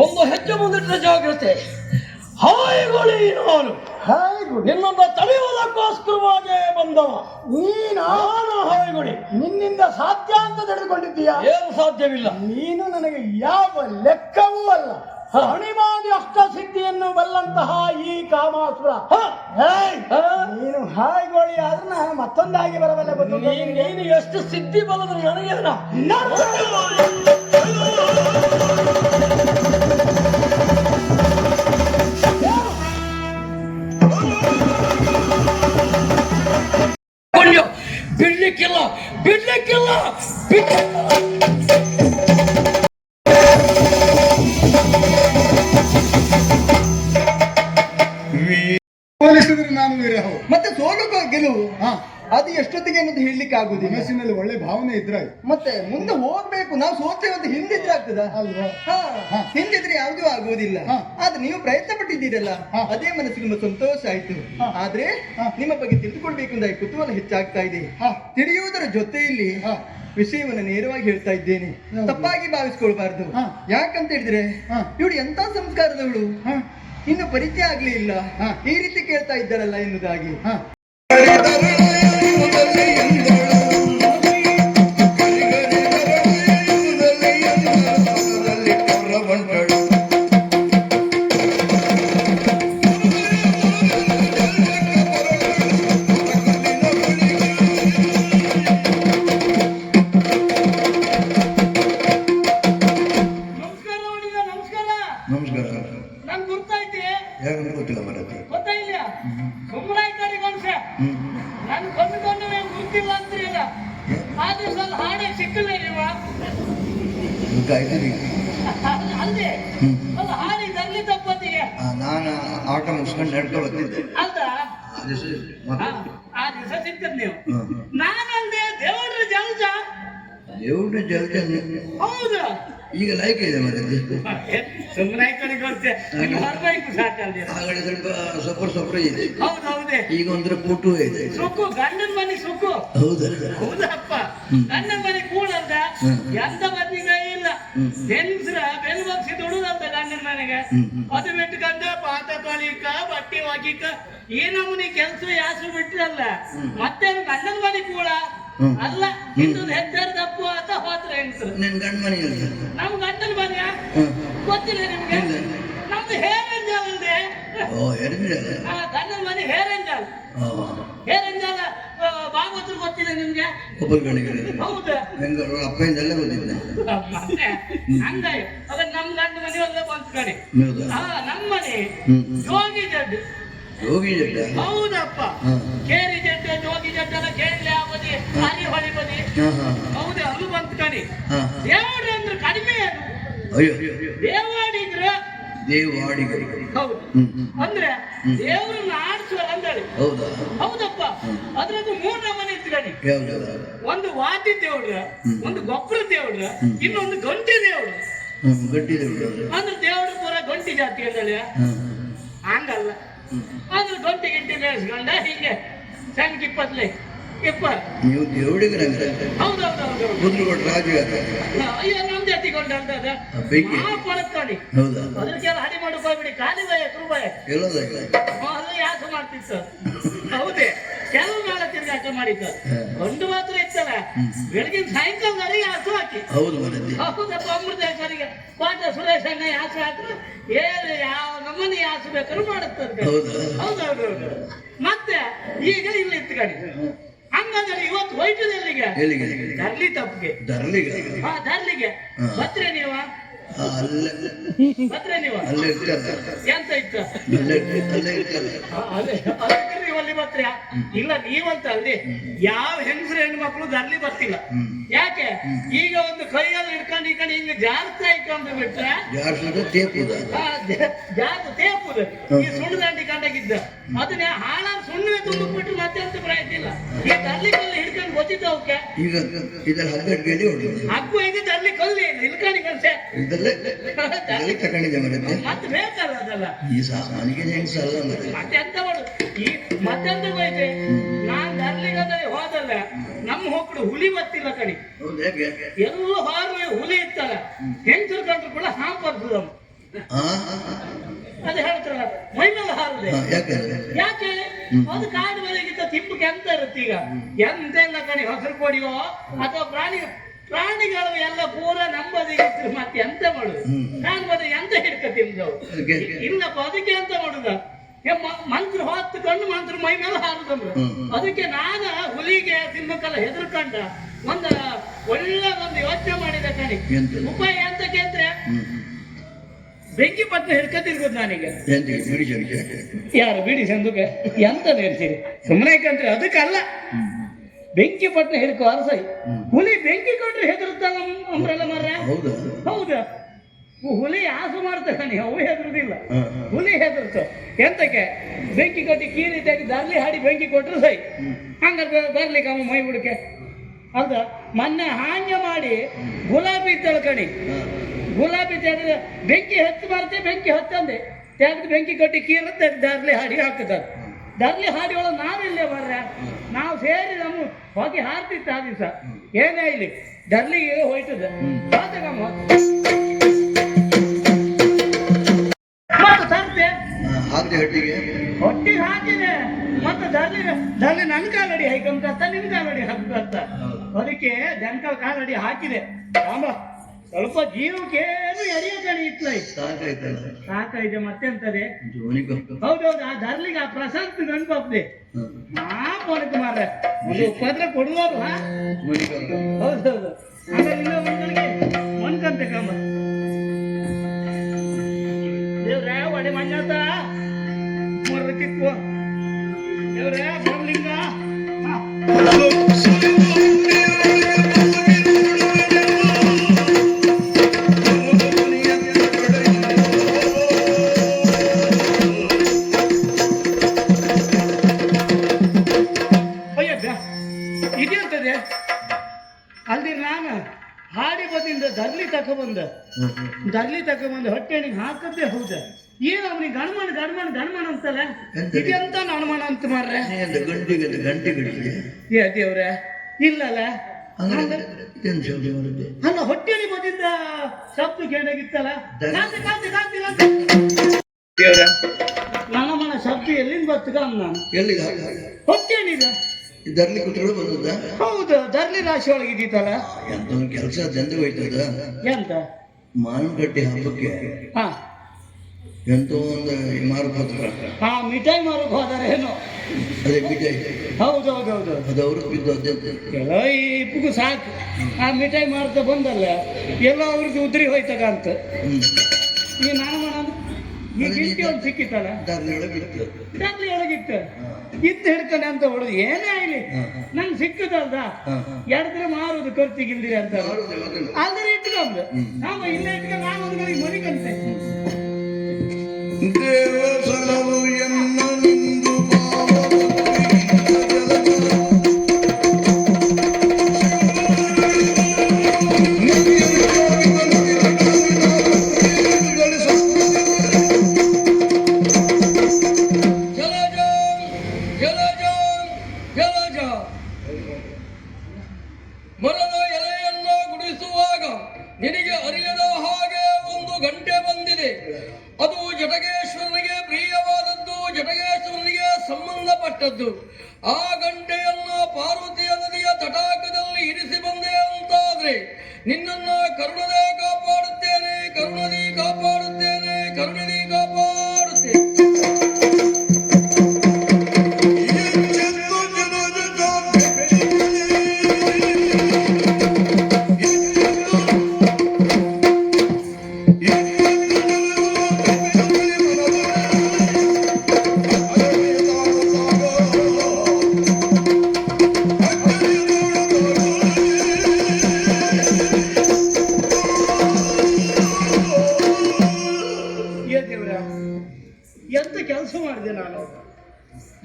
ಒಂದು ಹೆಜ್ಜೆ ಮುಂದಿಟ್ಟ ಜಾಗ್ರತೆ. ಹಾಯ್ಗೊಳಿ ನಾನು ನಿನ್ನೊಂದ ತಡೆಯುವುದಕ್ಕೋಸ್ಕರವಾಗಿ ಬಂದವ ನಾನು. ಹಾಯ್ಗೊಳಿ ನಿನ್ನಿಂದ ಸಾಧ್ಯ ಅಂತ ತಿಳಿದುಕೊಂಡಿದ್ದೀಯಾ? ಏನು ಸಾಧ್ಯವಿಲ್ಲ. ನೀನು ನನಗೆ ಯಾವ ಲೆಕ್ಕವೂ ಅಲ್ಲ. ಅಣಿಮಾದಿ ಅಷ್ಟಸಿದ್ಧಿಯನ್ನು ಬಲ್ಲಂತಹ ಈ ಕಾಮಾಸುರ ನೀನು ಹಾಯ್ಗೊಳಿ ಆದ್ರೆ ನಾನು ಮತ್ತೊಂದಾಗಿ ಬರಬಲ್ಲ. ನೀನು ಎಷ್ಟು ಸಿದ್ಧಿ ಬಲ್ಲದ್ರು ನನಗೇನ? ಬಿಡ್ಲಿಕ್ಕಿಲ್ಲ ಬಿಡ್ಲಿಕ್ಕಿಲ್ಲ ಹೋಲಿಸಿದ್ರೆ ನಾನು ವೀರಹ. ಮತ್ತೆ ಸೋಲು ಗೆಲುವು ಅದು ಎಷ್ಟೊತ್ತಿಗೆ ಅನ್ನೋದು ಹೇಳಲಿಕ್ಕೆ ಆಗುದಿಲ್ಲ. ಮನಸ್ಸಿನಲ್ಲಿ ಒಳ್ಳೆ ಭಾವನೆ ಇದ್ರೆ ಮತ್ತೆ ಮುಂದೆ ಹೋಗ್ಬೇಕು. ನಾವು ಸೋತೇವೆ ಅಂತ ಹಿಂದಿದ್ರೆ ಆಗ್ತದ ಅಲ್ವಾ? ಹಿಂದಿದ್ರೆ ಯಾವುದೂ ಆಗುವುದಿಲ್ಲ. ಆದ್ರೆ ನೀವು ಪ್ರಯತ್ನ ಪಟ್ಟಿದ್ದೀರಲ್ಲ, ಅದೇ ಮನಸ್ಸಿಗೆ ತುಂಬಾ ಸಂತೋಷ ಆಯ್ತು. ಆದ್ರೆ ನಿಮ್ಮ ಬಗ್ಗೆ ತಿಳಿದುಕೊಳ್ಬೇಕು ಅಂತ ಕುತೂಹಲ ಹೆಚ್ಚಾಗ್ತಾ ಇದೆ. ತಿಳಿಯುವುದರ ಜೊತೆಯಲ್ಲಿ ವಿಷಯವನ್ನು ನೇರವಾಗಿ ಹೇಳ್ತಾ ಇದ್ದೇನೆ, ತಪ್ಪಾಗಿ ಭಾವಿಸ್ಕೊಳ್ಬಾರ್ದು. ಯಾಕಂತ ಹೇಳಿದ್ರೆ ಇವಳು ಎಂತ ಸಂಸ್ಕಾರದವಳು, ಇನ್ನು ಪರಿಚಯ ಆಗ್ಲೇ ಇಲ್ಲ, ಈ ರೀತಿ ಕೇಳ್ತಾ ಇದ್ದಾರಲ್ಲ ಎನ್ನುವುದಾಗಿ. ನಾನು ಆಟ ಮುಗಿಸ್ಕೊಂಡು ನಡ್ಕೊಳ್ತಿದ್ದೆ. ದೇವ್ರ ಜಲ್ಜ ಹೌದಾ? ಈಗ ಲೈಕ್ ಇದೆ ಮತ್ತೆ ಸುಮ್ಮನೆ ಆಗಲೇ ಸ್ವಲ್ಪ ಸೊಪ್ರ ಇದೆ. ಹೌದೌದೇ. ಈಗ ಒಂದ್ರ ಪುಟ್ಟು ಇದೆ. ಸುಕ್ಕು ಗಂಡನ ಮನೆ ಸುಕ್ಕು. ಹೌದಪ್ಪ, ಗಂಡನ ಮನೆ ಕೂಡಂತ ಎಂತ ಬದ್ನಿಗೆ ಇಲ್ಲ. ಹೆಂಗ್ಸ್ರ ಬೆಲ್ ಬಗ್ಸಿ ದುಡುದಂತ ಗಂಡನ ಮನೆಗೆ. ಅದು ಬಿಟ್ಕಂದ ಪಾತ ತೊಳಿಕ ಬಟ್ಟೆ ಒಗಿಕ ಈ ನಮೂನಿ ಕೆಲ್ಸ ಯಾಸು ಬಿಟ್ರಲ್ಲ. ಮತ್ತೆ ಗಂಡನ ಮನೆ ಕೂಡ ಅಲ್ಲ, ಇನ್ನೊಂದು ಹೆದ್ದಾರಿ ತಪ್ಪು ಅಂತ ಹೋತ್ರ ಹೆಂಗ್ಸ್ರು. ನಿನ್ ಗಂಡ ಮನೆ ನಮ್ ಗಂಡನ ಮನೆಯ ಗೊತ್ತಿಲ್ಲ ನಿಮ್ಗೆ? ನಮ್ದು ಹೇರಂಜಾಲ್ ಇದೆ. ಗಂಡನ ಮನೆ ಹೇರಂಜಾಲ್. ಹೇರಂಜಾಲ ಭಾಗವತರು ಗೊತ್ತಿಲ್ಲ ನಿಮ್ಗೆ? ಹೌದಾ? ಅಪ್ಪಯಿಂದೆಲ್ಲ ಗೊತ್ತಿಲ್ಲ. ಹಂಗಾಯ್ ಅದ ನಮ್ ಗಂಡ ಮನೆ ಎಲ್ಲ ಬಂತ ಕಡೆ. ನಮ್ಮ ಮನೆ ಜೋಗಿ ಜಡ್ಡು. ಜೋಗಿ ಜಡ್ಡ? ಹೌದಪ್ಪ. ಕೇರಿ ಜಡ್ಡ ಜೋಗಿ ಜಡ್ಡನ ಕೇರಳ ಬದಿ ಹರಿ ಹೊಳಿ ಬದಿ. ಹೌದು, ಅದು ಬಂತ ಕಡೆ. ದೇವಡು ಅಂದ್ರೆ ಕಡಿಮೆ ಅದು. ದೇವಾಡಿದ್ರ ದೇವಾಡಿಗರು. ಹೌದು, ಅಂದ್ರೆ ದೇವ್ರನ್ನ ಆಡಿಸುವ ಅಂದಳಿ. ಹೌದಪ್ಪ. ಅದ್ರದ್ದು 3 ನಮೂನೆ ಇತ್ಕಣಿ. ಒಂದು ವಾದ್ಯ ದೇವ್ರ, ಒಂದು ಗೊಬ್ಬರ ದೇವ್ರ, ಇನ್ನೊಂದು ಗಂಟಿ ದೇವ್ರು. ಅಂದ್ರೆ ದೇವ್ರ ಪೂರ ಗಂಟಿ ಜಾತಿ ಅಂದಳಿ. ಹಂಗಲ್ಲ, ಅಂದ್ರೆ ಗಂಟಿ ಗಿಂಟಿ ಮೇಯಿಸ್ಕೊಂಡ ಹೀಗೆ ಸಣ್ಣ ಇಪ್ಪತ್ತಲೇ ನೀವು ದೇವಡಿಗರ. ಹೌದೌದು. ಅಯ್ಯೋ ನಮ್ ಜಾತಿಗೊಂಡ ಪಳತ್ತಾಡಿ ಅದ್ರಕ್ಕೆಲ್ಲ ಹಡಿ ಮಾಡ್ಕೊಳ್ಬಿಡಿ. ಖಾಲಿ ಭಯ ಕೃಪಯ ಅದು ಯಾಸ ಮಾಡ್ತಿತ್ತು. ಹೌದೇ, ಕೆಲವು ನಾಳ ತಿರ್ಗಾಟ ಮಾಡಿತ್ತು. ಒಂದು ಮಾತ್ರ ಇತ್ತಲ್ಲ, ಬೆಳಗಿನ ಸಾಯಂಕಾಲದಲ್ಲಿ ಯಾಸು ಹಾಕಿ. ಹೌದಪ್ಪ. ಅಮೃತೇಶ್ವರಿಗೆ ಪಾಠ ಸುರೇಶ್ ಅಣ್ಣ ಯಾಸು ಹಾಕಿದ್ರೆ ಏನು ಯಾವ ನಮ್ಮನೆ ಯಾಸು ಬೇಕಾದ್ರೂ ಮಾಡುತ್ತದೆ. ಹೌದೌದು. ಮತ್ತೆ ಈಗ ಇಲ್ಲಿ ಇತ್ಕಡಿ. ಹಂಗಂದ್ರೆ ಇವತ್ತು ಹೋಯ್ತದೆ ಎಲ್ಲಿಗೆ? ದರ್ಲಿ ತಪ್ಪಿಗೆ. ದರ್ಲಿಗೆ ಬತ್ರೆ ನೀವ? ಬತ್ರೆ ನೀವ? ಎಂತ ಇತ್ತು? ಧರ್ಲಿ ಬರ್ತೀಯ ಇಲ್ಲ ನೀವಂತ ಅಲ್ದಿ ಯಾವ ಹೆಂಗಸರು ಹೆಣ್ಣು ಮಕ್ಕಳು ಧರ್ಲಿ ಬರ್ತಿಲ್ಲ ಯಾಕೆ ಈಗ ಒಂದು ಕೈಯಲ್ಲಿ ಹಿಡ್ಕೊಂಡು ಈ ಕಡೆ ಹಿಂಗ ಜಾಸ್ತಿ ಇಟ್ಕೊಂಡು ಬಿಟ್ರೆ ಜಾಸ್ತಿ ತೇಪುದು ಈ ಸುಣ್ಣ ದಂಡಿ ಕಂಡಾಗಿದ್ದ ಅದನ್ನ ಹಾಳ ಸುಣ್ಣೆ ತುಂಬಿಬಿಟ್ರೆ ಮತ್ತೆ ಅಂತ ಪ್ರಯತ್ನ ಇಲ್ಲ ಈ ಧರ್ಲಿ ಕಲ್ಲು ಹಿಡ್ಕೊಂಡು ಗೊತ್ತಿದ್ದ ಅವಕ್ಕೆ ಈಗ ಇದರ ಹಗ್ಗಡ್ಗೆಯಲ್ಲಿ ಹೊಡೆದು ಹಗ್ಗು ಇದು ಧರ್ಲಿ ಕಲ್ಲು ಇಲ್ಕಣಿ ಕಲ್ಸೆ ತಗೊಂಡಿದ್ದೆ ಮರತ್ತೆ ಮತ್ತೆ ಬೇಕಲ್ಲ ಅದಲ್ಲ ಈ ಸಾಮಾನಿಗೆ ಹೆಂಗ್ಸ ಅಲ್ಲ ಮರ ಮತ್ತೆ ಎಂತ ಮಾಡು ಈ ಮತ್ತೆಂತ ಬೈತೆ ನಾನ್ ಧರ್ಲಿಗಂದ್ರೆ ಹೋದಲ್ಲ ನಮ್ಮ ಹೋಗ್ಬಿಡು ಹುಲಿ ಗೊತ್ತಿಲ್ಲ ಕಣಿ ಹೌದು ಯಾಕೆ ಎಲ್ಲ ಹಾರು ಹುಲಿ ಇತ್ತಲ್ಲ ಹೆಂಗಸರು ಕಂಡ್ರು ಕೂಡ ಹಾಂಪರ್ತದ ಅದು ಹೇಳ್ತಾರ ಮೈ ಮೇಲೆ ಹಾರದೆ ಯಾಕೆ ಅದು ಕಾಡು ಮನೆಗಿಂತ ತಿಂಬಕ್ಕೆ ಎಂತ ಇರುತ್ತೆ ಈಗ ಎಂತ ಇಲ್ಲ ಕಣಿ ಹೊಸರು ಕೊಡಿಯೋ ಅಥವಾ ಪ್ರಾಣಿಗಳು ಎಲ್ಲ ಪೂರ ನಂಬದಿಗಿದ್ರು ಮತ್ತೆ ಎಂತ ಮಾಡುದು ನಾನು ಬಂದ ಎಂತ ಹಿಡ್ಕ ತಿಂದವು ಇಲ್ಲಪ್ಪ ಅದಕ್ಕೆ ಎಂತ ಮಾಡುದ ಮಂತ್ರ ಹೊತ್ತುಕೊಂಡು ಮಂತ್ರ ಮೈ ಮೇಲೆ ಹಾರುದಂದ್ರು ಅದಕ್ಕೆ ನಾನು ಹುಲಿಗೆ ತಿನ್ನಕ್ಕೆಲ್ಲ ಹೆದರ್ಕೊಂಡ ಒಳ್ಳೆ ಒಂದು ಯೋಚನೆ ಮಾಡಿದೆ ಕಣಿ ಉಪಾಯ ಎಂತ ಕೇಂದ್ರೆ ಬೆಂಕಿ ಪಟ್ನ ಹಿಡ್ಕತಿರ್ಬೋದು ನಾನೀಗ ಯಾರು ಬಿಡಿ ಸಂದುಕ ಎಂತ ಹೇಳ್ತೀರಿ ಸುಮ್ಮನೆ ಕಂಡ್ರೆ ಅದಕ್ಕಲ್ಲ ಬೆಂಕಿ ಪಟ್ನ ಹಿಡ್ಕೋ ಅರಸೈ ಹುಲಿ ಬೆಂಕಿ ಕೊಟ್ರೆ ಹೆದರುತ್ತಲ್ಲ ಅಂಬ್ರಲ್ಲ ಮರ್ರ ಹೌದಾ ಹುಲಿ ಆಸು ಮಾಡ್ತಾನೆ ಅವು ಹೆದರುದಿಲ್ಲ ಹುಲಿ ಹೆದರ್ತ ಎಂತಕ್ಕೆ ಬೆಂಕಿ ಕೊಟ್ಟಿ ಕೀರಿ ತೆಗಿ ದಾರ್ಲಿ ಹಾಡಿ ಬೆಂಕಿ ಕೊಟ್ರು ಸೈ ಹಂಗ ಬರ್ಲಿಕ್ಕೆ ಅವ ಮೈ ಹುಡುಕೆ ಹೌದಾ ಮೊನ್ನೆ ಹಾಂಗೆ ಮಾಡಿ ಗುಲಾಬಿ ತಳ್ಕಣಿ ಗುಲಾಬಿ ತೆಗೆದು ಬೆಂಕಿ ಹಚ್ಚಿ ಬರುತ್ತೆ ಬೆಂಕಿ ಹತ್ತಂದೆ ತೆಗೆದು ಬೆಂಕಿ ಕೊಟ್ಟಿ ಕೀರ ತೆಗೆದು ದಾರ್ಲಿ ಹಾಡಿ ಹಾಕುತ್ತಾರೆ ದಾರ್ಲಿ ಹಾಡಿ ಒಳಗೆ ನಾವಿಲ್ಲೇ ಬರ್ರ ನಾವು ಸೇರಿ ನಮ್ಮ ಹೊಗೆ ಹಾರ್ತಿತ್ತು ಆ ದಿವಸ ಏನೇ ಇಲ್ಲಿ ಡರ್ಲಿಗೆ ಹೋಯ್ತದ ಮತ್ತೆ ತರ್ತೆ ಹೊಟ್ಟಿಗೆ ಹಾಕಿದೆ ಮತ್ತೆ ಡರ್ಲಿ ನನ್ ಕಾಲಡಿ ಹಾಕಂತ ನಿನ್ ಕಾಲಡಿ ಹಾಕಂತ ಅದಕ್ಕೆ ಜನಕಲ್ ಕಾಲಡಿ ಹಾಕಿದೆ ಸ್ವಲ್ಪ ಜೀವಕ್ಕೇನು ಎಡೆಯ ಕಣಿ ಇಟ್ಲ ಸಾಕಾಯ್ದೆ ಮತ್ತೆಂತದೆ ಹೌದೌದು ಆ ಧರ್ಲಿಗೆ ಆ ಪ್ರಶಾಂತ್ ಗಂಡ್ಬಾಪ್ದೆ ಪೊನಕ್ ಮಾರ್ರೆ ಒಂದು ಉಪದ್ರ ಕೊಡುವಲ್ಲ ಹೌದೌದು ಆಮೇಲೆ ಇನ್ನೊಬ್ಬನಿಗೆ ಮನ್ಕಂತೆ ಕಮ್ಮ ದೇವ್ರ ಒಡೆ ಮಂಜಾತ ಮರ್ರ ಕಿತ್ತು ದೇವ್ರ ಬರ್ಲಿಂಗ ಅಲ್ಲಿ ನಾನು ಹಾಡಿ ಬದಿಂದ ಧರ್ಲಿ ತಕೊಂಬಂದ ಹೊಟ್ಟೆಣಿಗೆ ಹಾಕದ್ದೇ ಹೌದ ಏನು ಅವನಿಗೆ ಗಣಮಣ ಅಂತಲ್ಲ ಇದೆಂತ ಅನುಮಾನ ಅಂತ ಮಾರ್ರೆ ದೇವ್ರ ಇಲ್ಲಲ್ಲ ಅಲ್ಲ ಹೊಟ್ಟೆಣಿ ಬದಿಂದ ಶಬ್ದ ಕೇಳಾಗಿತ್ತಲ್ಲ ದೇವ್ರ ನಣಮಣ ಶಬ್ದ ಎಲ್ಲಿಂದ ಬರ್ತಗ ನಾನು ಹೊಟ್ಟೆಣಿದ ಧರ್ಲಿ ಕುಟ್ಗಳು ಬಂದದ ಹೌದು ಧರ್ಲಿ ರಾಶಿ ಒಳಗಿದ್ದೀತಲ್ಲ ಎಂತ ಕೆಲಸ ಚಂದ ಹೋಯ್ತದ ಎಂತ ಮಾವಿನಕಟ್ಟೆ ಹಬ್ಬಕ್ಕೆ ಎಂತೋ ಒಂದು ಮಾರುಪತ್ರ ಮಿಠಾಯಿ ಮಾರಕ್ ಹೋದಾರೇನೋ ಅದೇ ಮಿಠಾಯಿ ಹೌದೌದೌದು ಅದು ಅವ್ರಿಗೆ ಬಿದ್ದು ಎಲ್ಲ ಇಪ್ಪಗೂ ಸಾಕು ಆ ಮಿಠಾಯಿ ಮಾರ್ತಾ ಬಂದಲ್ಲ ಎಲ್ಲ ಅವ್ರಿಗೆ ಉದ್ರಿ ಹೋಯ್ತದ ಅಂತ ಈ ನಾನು ಈ ಗಿಂಟಿ ಒಂದು ಸಿಕ್ಕಿತ್ತಲ್ಲ ಧರ್ಲಿ ಒಳಗಿತ್ತು ಇತ್ತು ಹಿಡ್ತಾನೆ ಅಂತ ಹೊಡುದು ಏನೇ ಆಗ್ಲಿ ನಂಗೆ ಸಿಕ್ಕದಲ್ದ ಎಡದ್ರೆ ಮಾರುದು ಖರ್ಚಿಗಿಲ್ದಿರಿ ಅಂತ ಅಲ್ದ್ರೆ ಇಟ್ಕೊಂಡು ನಾವು ಇಲ್ಲೇ ಇಟ್ಕೊಂಡು ನಾನು ಒಂದು ಕಡೆಗೆ ಮರಿಕಂತೆ ದೇವಸಲವು ಎನ್ನೊಂದು ಮರದ ಎಲೆಯನ್ನ ಗುಡಿಸುವಾಗ ನಿನಗೆ ಅರಿಯದ ಹಾಗೆ ಒಂದು ಗಂಟೆ ಬಂದಿದೆ. ಅದು ಜಟಗೇಶ್ವರನಿಗೆ ಪ್ರಿಯವಾದದ್ದು, ಜಟಗೇಶ್ವರನಿಗೆ ಸಂಬಂಧಪಟ್ಟದ್ದು. ಆ ಗಂಟೆಯನ್ನ ಪಾರ್ವತಿಯ ನದಿಯ ತಟಾಕದಲ್ಲಿ ಇರಿಸಿ ಬಂದೆ ಅಂತಾದ್ರೆ ನಿನ್ನನ್ನ ಕರುಣದೇ ಕಾಪಾಡುತ್ತೇನೆ, ಕರುಣದಿ ಕಾಪಾಡುತ್ತೇನೆ, ಕರುಣದಿ ಕಾಪಾಡುತ್ತೇನೆ. ಕೆಲಸ ಮಾಡಿದೆ ನಾನು,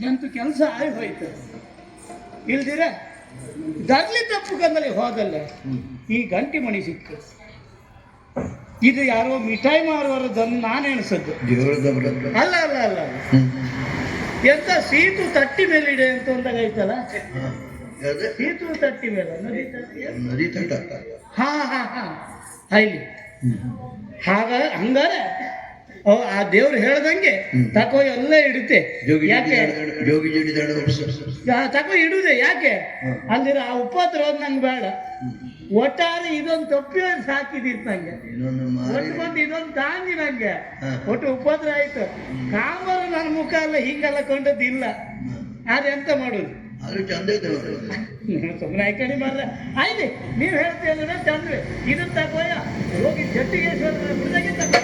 ಎಂತ ಕೆಲಸ ಆಗಿ ಹೋಯ್ತು. ಇಲ್ದಿರ ದರ್ಲಿ ತಪ್ಪು ಕಂದಲ್ಲಿ ಹೋದಲ್ಲ ಈ ಗಂಟಿ ಮಣಿ ಸಿಕ್ತು. ಇದು ಯಾರೋ ಮಿಠಾಯಿ ಮಾರುವರದನ್ನು ನಾನು ಎಣಿಸದ್ದು. ಅಲ್ಲ ಅಲ್ಲ ಅಲ್ಲ ಅಲ್ಲ. ಎಂತ ಸೀತು ತಟ್ಟಿ ಮೇಲಿಡೆ ಅಂತ ಒಂದಾಗೈತಲ್ಲ, ಸೀತು ತಟ್ಟಿ ಮೇಲೆ ನದಿ ತಟ. ಹಾ ಹಾ ಹಾ ಇಲ್ಲಿ ಹಂಗಾರೆ ಆ ದೇವ್ರು ಹೇಳ್ದಂಗೆ ತಕೋ ಎಲ್ಲ ಇಡುತ್ತೆ. ಯಾಕೆ ಜೋಗಿ ಜೋಡಿ ತಕೋ ಇಡುದೆ ಯಾಕೆ ಅಲ್ಲಿರ ಆ ಉಪದ್ರ ನಂಗೆ ಬೇಡ. ಒಟ್ಟಾರೆ ಇದೊಂದು ತಪ್ಪಿ ಸಾಕಿದಿತ್ತು ನಂಗೆ, ಒಟ್ಟು ಬಂದು ಇದೊಂದು ತಾಂಗಿ ನಂಗೆ ಒಟ್ಟು ಉಪದ್ರ ಆಯ್ತು. ಕಾಮರು ನನ್ನ ಮುಖ ಎಲ್ಲ ಹಿಂಗೆಲ್ಲ ಕೊಂಡದ್ದಿಲ್ಲ. ಆದ್ರೆ ಎಂತ ಮಾಡುದು, ಅದು ಚಂದ ಸುಮ್ಮನೆ ಆಯ್ಕಣಿ ಮಾರ್ರೆ. ಆಯ್ತು ನೀವ್ ಹೇಳ್ತೀರ ಚಂದ್ರಿ ಇದನ್ನ ತಗೋಯ ಹೋಗಿ ಜಟ್ಟಿಗೇಶ್ವರ ಬಿಡ್ದಾಗೆ ತಗೋ.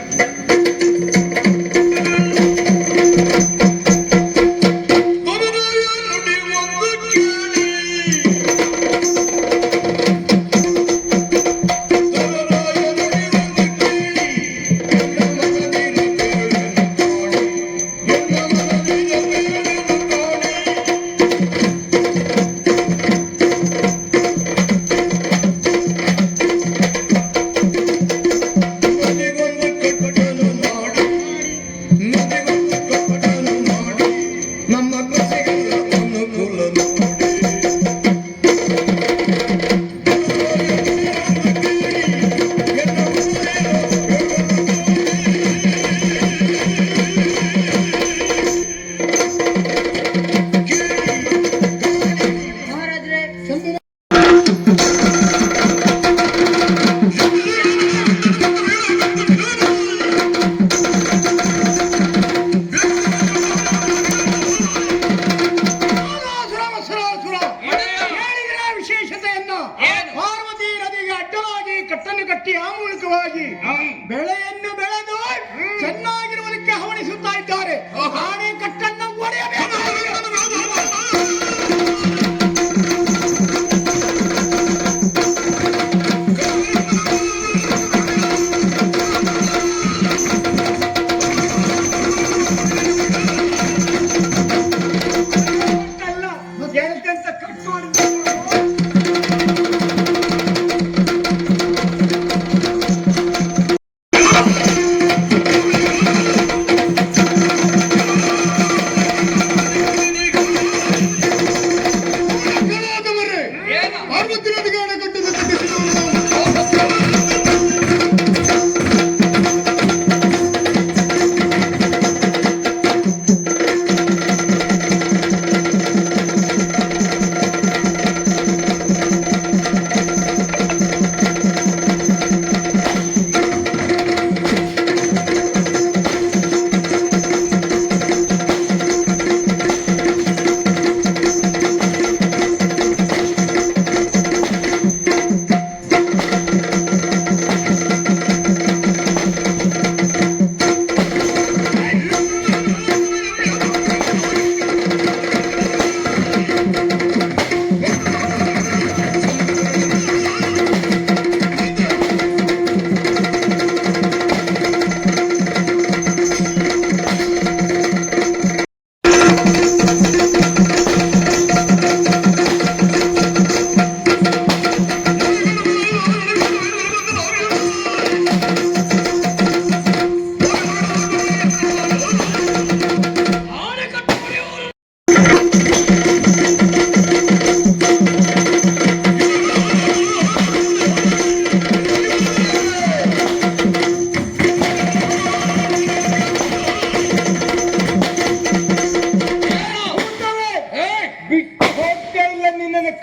ಕಟ್ಟನ್ನು ಕಟ್ಟಿ ಆ ಮೂಲಕವಾಗಿ ಬೆಳೆಯನ್ನು ಬೆಳೆದು ಚೆನ್ನಾಗಿರುವುದಕ್ಕೆ ಹವಣಿಸುತ್ತಾ ಇದ್ದಾರೆ. ಆನೆ ಕಟ್ಟನ್ನು ಒಡೆಯಬೇಕು. ಎಂತೆಂತ ಕಟ್ಟು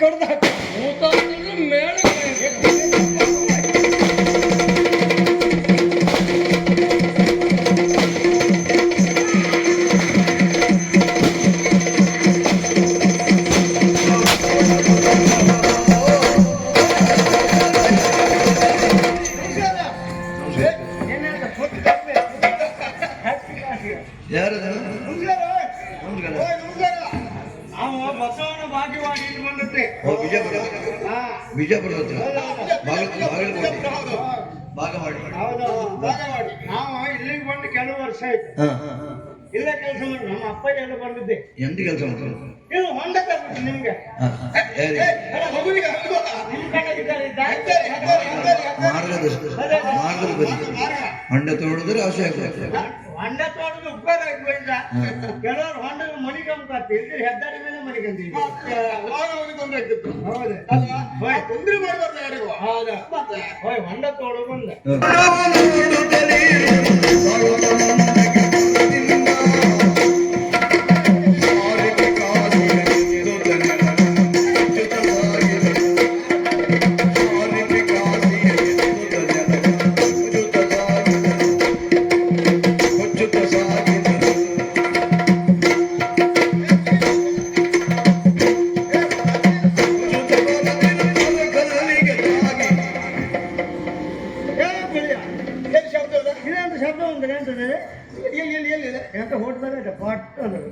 ಕಡ್ದು ಹಾಕಿ ಮೇಳ ಬಸವನ ಭಾಗ್ಯವಾಡಿ ಬಂದತ್ತೆ ಬಿಜಾಪುರ ಭಾಗವಾಡಿ ನಾವು ಇಲ್ಲಿಗೆ ಬಂದು ಕೆಲವು ವರ್ಷ ಆಯ್ತು. ಇಲ್ಲ ಕೆಲಸ ಮಾಡಿ ನಮ್ಮ ಅಪ್ಪಯ್ಯ ಎಲ್ಲ ಬಂದಿದ್ದೆ ಎಂತ ಕೆಲಸ ಮಾಡ್ತಾರೆ ಇದು ಹೊಂಡ ತರ್ಬಿಟ್ಟು ನಿಮ್ಗೆ ನಿಮ್ ಕಡೆ ಇದ್ದಾರೆ, ಮಾರ್ಗದ ಬರೀ ಹೊಂಡ ತೊಳೆದ್ರೆ ಆಸೆ ಆಗ್ತದೆ. ಹೊಂಡ ತೋಟದ ಉಪಕಾರ ಆಗ್ಬೋದ. ಕೆಲವರು ಹೊಂಡ ಮಣಿಕಂಬ ಇದ್ರೆ ಹೆದ್ದಾರಿ ಮೇಲೆ ಮಣಿಕಂತೀವಿ. ಹೌದು ತೊಂದ್ರೆ ಮಾಡಬಾರ್ದು ಯಾರಿಗೂ. ಹೌದಾ ಹೋಯ್ ಹೊಂಡ ತೋಡು ಬಂದ ಶಬ್ದ ಒಂದ್ರೆ ಎಂತದೆ ಎಂತ ಹೊಡ್ತಾರೆ ಪಾಟ್ ಅನ್ನೋದು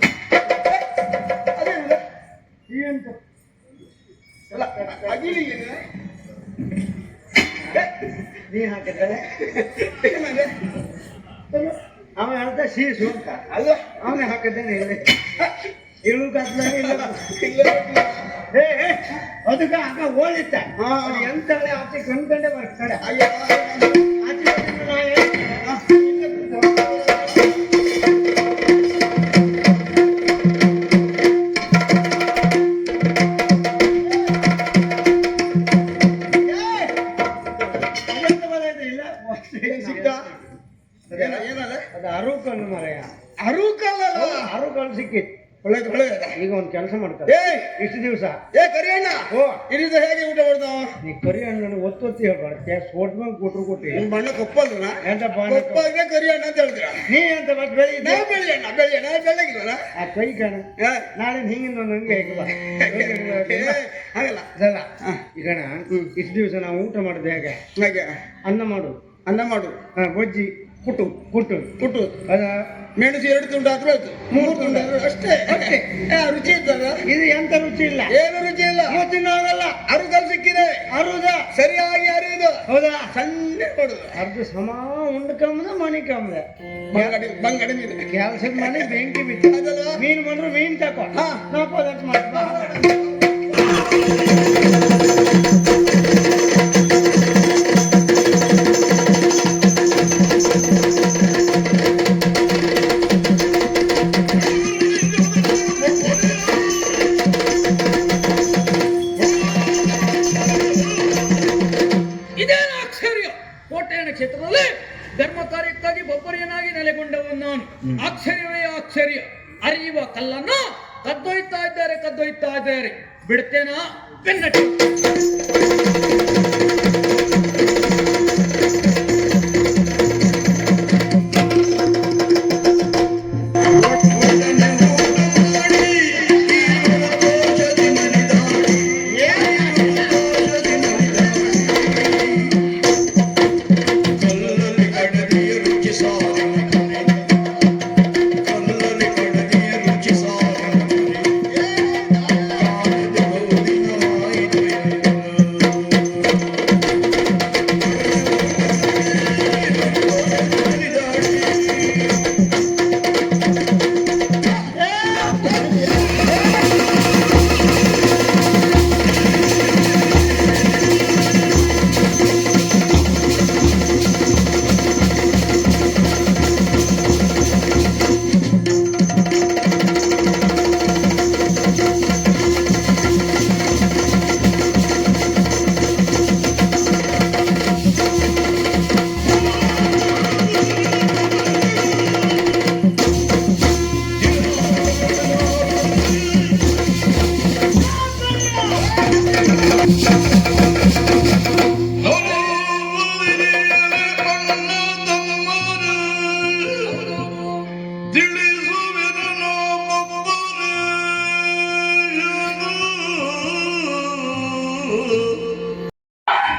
ಅದೇನದ ಈ ಎಂತ ನೀ ಹಾಕಿದ್ದಾರೆ ಅವ ಹೇಳ್ದ ಶೀಸು ಅಂತ ಅಲ್ಲ ಅವನೇ ಹಾಕಿದ್ದೇನೆ ಇಳು ಕತ್ಲ ಅದಕ್ಕೆ ಆಗ ಓದಿತ್ತ ಎಂತ ಆಚೆ ಕಂಡ್ಕೊಂಡೆ ಬರ್ತಾಳೆ ಆಚೆ ಅದು ಅರುಕಲ್ಲು ಮರೆಯ ಅರುಕಲ್ಲು ಸಿಕ್ಕಿತ್ತು ಒಳ್ಳೇದು ಒಳ್ಳೇದ. ಈಗ ಒಂದು ಕೆಲಸ ಮಾಡ್ತಾರೆ ಇಷ್ಟು ದಿವಸ ಕರಿಯಣ್ಣ ಓ ಇಲ್ಲಿಂದ ಹೇಗೆ ಊಟ ಮಾಡ್ದ ನೀ ಕರಿ ಹಣ್ಣು ಒತ್ತೊತ್ತಿ ಹೇಳ್ಬಾರ್ದೆ ಸೋಟ್ ಮೇಲೆ ಕೊಟ್ರು ನಿನ್ ಬಣ್ಣ ಕಪ್ಪಲ್ನ ಎಂತ ಕಪ್ಪಾದ್ರೆ ಕರಿಯಣ್ಣ ಅಂತ ಹೇಳ್ತೀರ. ನೀ ಅಂತ ಮತ್ತೆ ಬೆಳಿಗ್ಗೆ ನಾವು ಬೆಳೆಯಣ್ಣ ಬೆಳ್ಳಗಿಲ್ವಲ್ಲ. ಆ ಕೈ ಕಾಣ ನಾಳೆ ಹಿಂಗಿಂದ ಒಂದು ಹಂಗೆ ಹಾಗಲ್ಲ ಅದಲ್ಲ ಈಗಣ ಇಷ್ಟು ದಿವಸ ನಾವು ಊಟ ಮಾಡೋದು ಹೇಗೆ ಹಾಗೆ ಅನ್ನ ಮಾಡು ಬೊಜ್ಜಿ ಪುಟ್ಟು ಪುಟ್ಟು ಅದ ಮೆಣಸು 2 ತುಂಡು ಆದ್ರೂ ಆಯ್ತು 3 ತುಂಡು ಆದ್ರೂ ಅಷ್ಟೇ ರುಚಿ ಇದ್ದಲ್ಲ. ಇದು ಎಂತ ರುಚಿ ಇಲ್ಲ, ಏನು ರುಚಿ ಇಲ್ಲ. ಇವತ್ತಿನಾಗಲ್ಲ ಅರುಗಲ್ ಸಿಕ್ಕಿದೆ, ಅರುದ ಸರಿಯಾಗಿ ಅರಿಯುದು. ಹೌದಾ ಸಣ್ಣ ಕೊಡುದು ಅರ್ಧ ಸಮ ಉಂಡು ಕಮ್ಮದ ಮನೆ ಕಮ್ಮದ ಬಂಗಡಿ ಮೀನು ಕೆಲಸದ ಮನೆ ಬೆಂಕಿ ಬಿತ್ತು ಅದಲ್ವಾ. ಮೀನು ಬಂದ್ರು ಮೀನು ತಕೊ ನಾವು ಪದಾರ್ಥ ಮಾಡ್ಬಾ ಇದೇನು ಆಶ್ಚರ್ಯ! ಕೋಟೆಯ ಕ್ಷೇತ್ರದಲ್ಲಿ ಧರ್ಮ ಕಾರ್ಯಕ್ಕಾಗಿ ಬೊಬ್ಬರಿಯನಾಗಿ ನೆಲೆಗೊಂಡವನು ನಾನು. ಆಶ್ಚರ್ಯವೇ ಆಶ್ಚರ್ಯ! ಅರಿಯುವ ಕಲ್ಲನ್ನು ಕದ್ದೊಯ್ತಾ ಇದ್ದಾರೆ. ಬಿಡ್ತೇನಾ? ಬೆನ್ನಟ್ಟಿ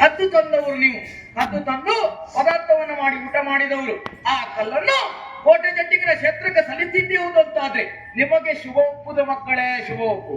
ಹದ್ದು ತಂದವರು ನೀವು, ಹದ್ದು ತಂದು ಪದಾರ್ಥವನ್ನು ಮಾಡಿ ಊಟ ಮಾಡಿದವರು. ಆ ಕಲ್ಲನ್ನು ಕೋಟೆ ಜಟ್ಟಿಗರ ಕ್ಷೇತ್ರಕ್ಕೆ ಸಲ್ಲಿಸಿದ್ದೀವುದು ಅಂತಾದ್ರೆ ನಿಮಗೆ ಶುಭ ಒಪ್ಪುದ ಮಕ್ಕಳೇ, ಶುಭ ಒಪ್ಪು.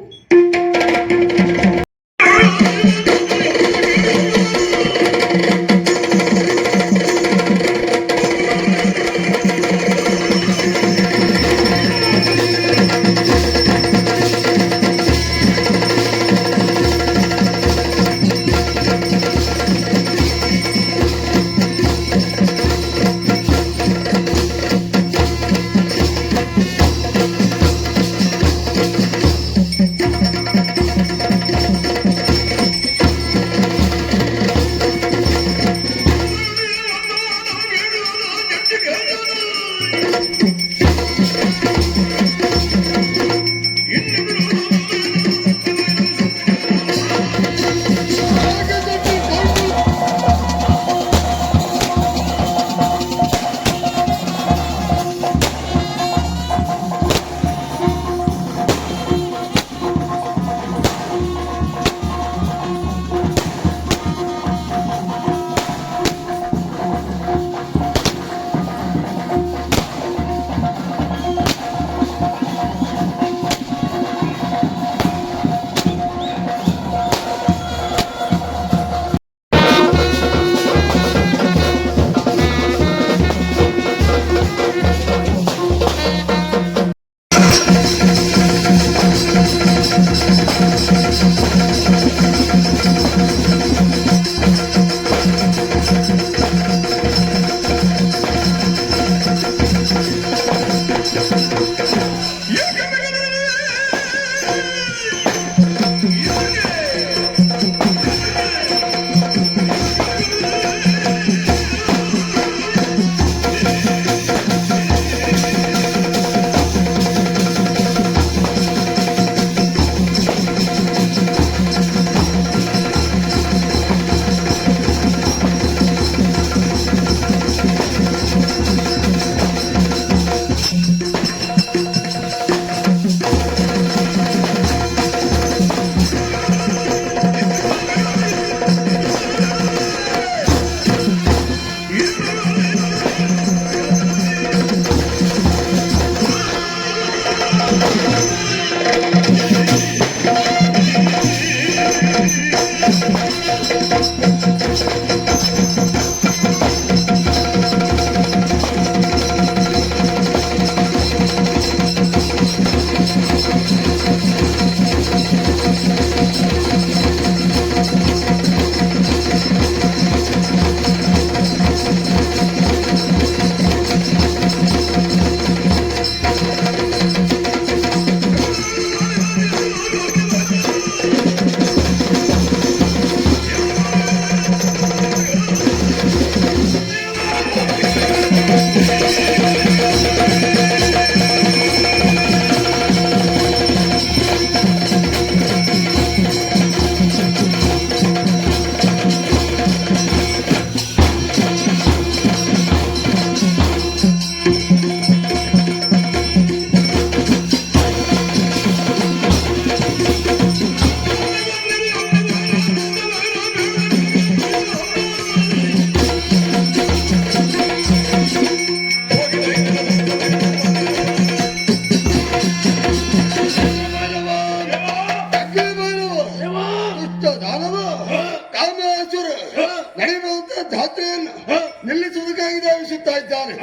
ನಿಲ್ಲಿಸುವುದಕ್ಕಾಗಿ ಧಾವಿಸುತ್ತಾ ಇದ್ದಾರೆ.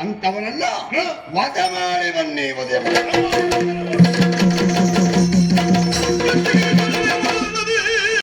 ಅಂತವನಲ್ಲ ವಧ ಮಾಡಿ ಬನ್ನಿ ವಧೆ ಮಾಡಿ.